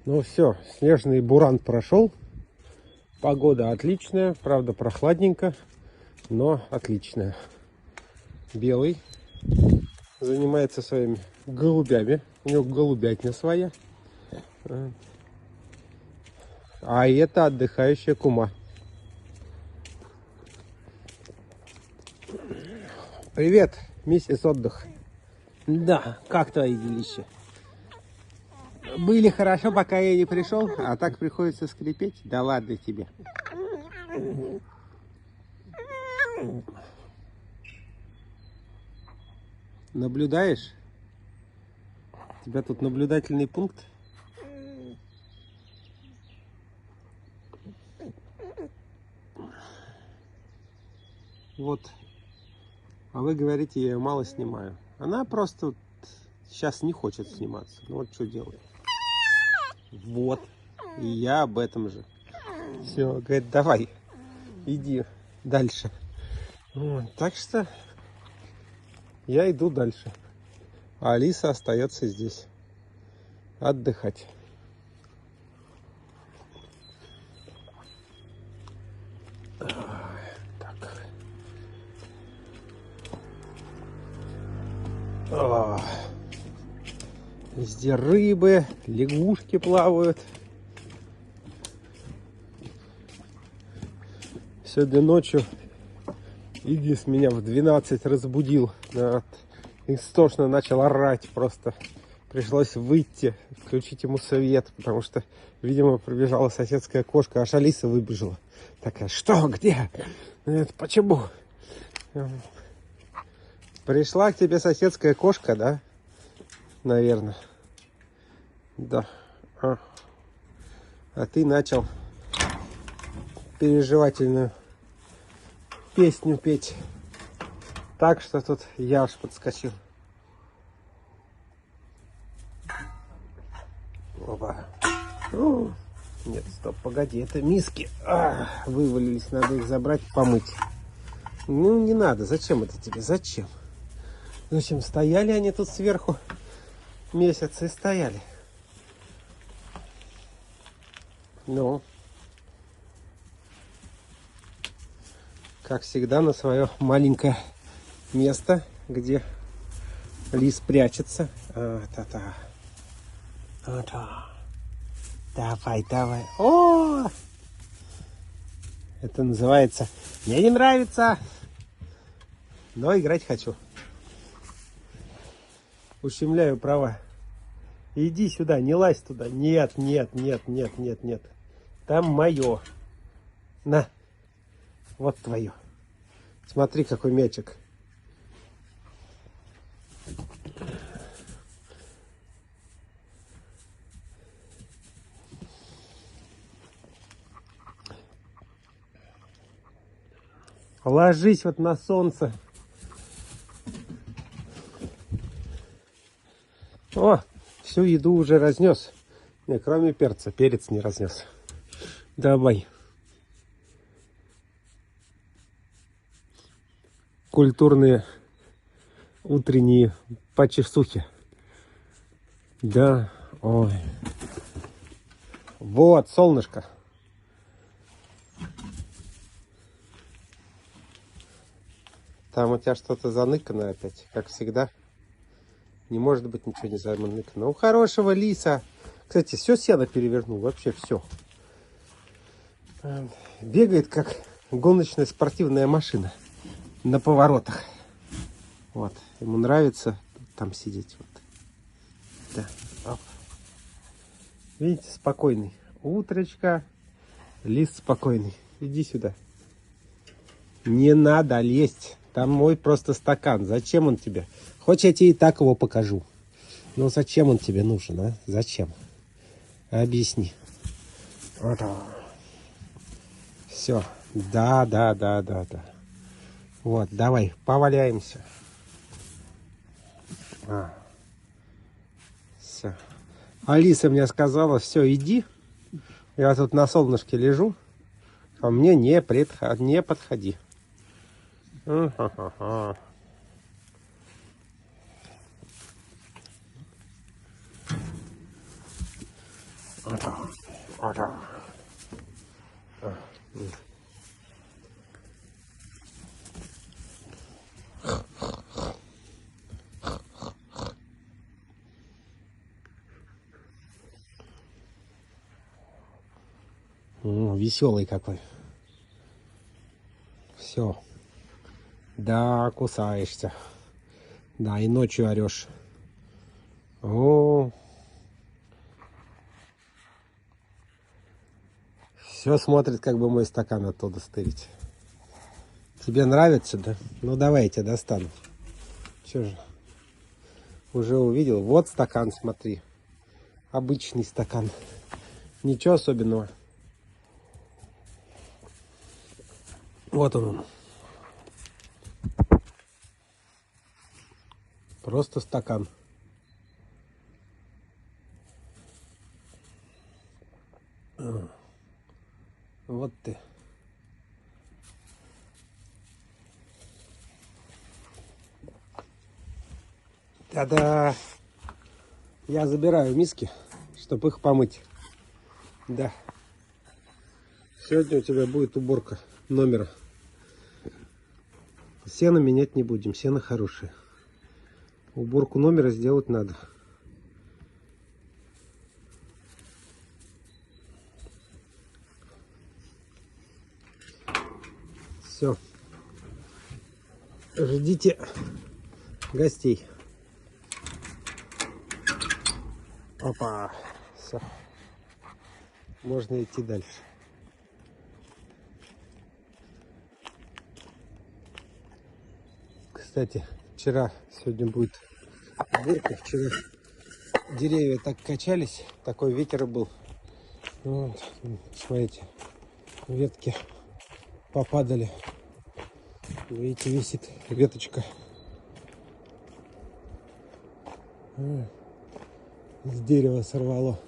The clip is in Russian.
Ну все, снежный буран прошел. Погода отличная, правда прохладненько, но отличная. Белый занимается своими голубями. У него голубятня своя. А это отдыхающая кума. Привет, миссис Отдых. Да, как твои делища? Были хорошо, пока я не пришел, а так приходится скрипеть. Да ладно тебе. Наблюдаешь? У тебя тут наблюдательный пункт? Вот. А вы говорите, я ее мало снимаю. Она просто вот сейчас не хочет сниматься. Ну вот что делать. Вот. И я об этом же. Все, говорит, давай, иди дальше. Вот. Так что я иду дальше. А Алиса остается здесь отдыхать. Так. Везде рыбы, лягушки плавают. Сегодня ночью Игис меня в 12 разбудил. Истошно начал орать просто. Пришлось выйти, включить ему свет, потому что, видимо, пробежала соседская кошка, аж Алиса выбежала. Такая, что, где? Это почему? Пришла к тебе соседская кошка, да? Наверное. Да. А ты начал переживательную песню петь. Так что тут я аж подскочил. Опа. Нет, стоп, погоди, это миски. Вывалились, надо их забрать, помыть. Ну, не надо, зачем это тебе, зачем? В общем, стояли они тут сверху месяц и стояли. Ну, как всегда, на свое маленькое место, где лис прячется. Давай, давай. О! Это называется «Мне не нравится, но играть хочу». Ущемляю права. Иди сюда, не лазь туда. Нет, нет, нет, нет, нет, нет. Там мое. На. Вот твое. Смотри, какой мячик. Ложись вот на солнце. О, всю еду уже разнес. Не, кроме перца. Перец не разнес. Давай. Культурные утренние почесухи. Да. Ой. Вот, солнышко. Там у тебя что-то заныкано опять, как всегда. Не может быть ничего не заныкано. У хорошего лиса. Кстати, все сено перевернул, вообще все. Бегает, как гоночная спортивная машина на поворотах. Вот, ему нравится там сидеть. Вот. Да. Оп. Видите, спокойный. Утречка. Лис спокойный. Иди сюда. Не надо лезть. Там мой просто стакан. Зачем он тебе? Хочешь, я тебе и так его покажу. Но зачем он тебе нужен, а? Зачем? Объясни. Вот. Все. Да. Вот, давай, поваляемся. Все. Алиса мне сказала, все, иди. Я тут на солнышке лежу. А мне не подходи. Веселый какой. Все. Да, кусаешься. Да, и ночью орешь. О. Все смотрит, как бы мой стакан оттуда стырить. Тебе нравится, да? Ну давай я тебя достану. Че же? Уже увидел. Вот стакан, смотри. Обычный стакан. Ничего особенного. Вот он. Просто стакан. Вот ты. Та-да! Я забираю миски, чтобы их помыть. Да. Сегодня у тебя будет уборка номера. Сено менять не будем, сено хорошее. Уборку номера сделать надо. Все. Ждите гостей. Опа. Все. Можно идти дальше. Кстати, сегодня будет уборка. Вчера деревья так качались, такой ветер был. Вот, смотрите, ветки попадали. Видите, висит веточка. С дерева сорвало.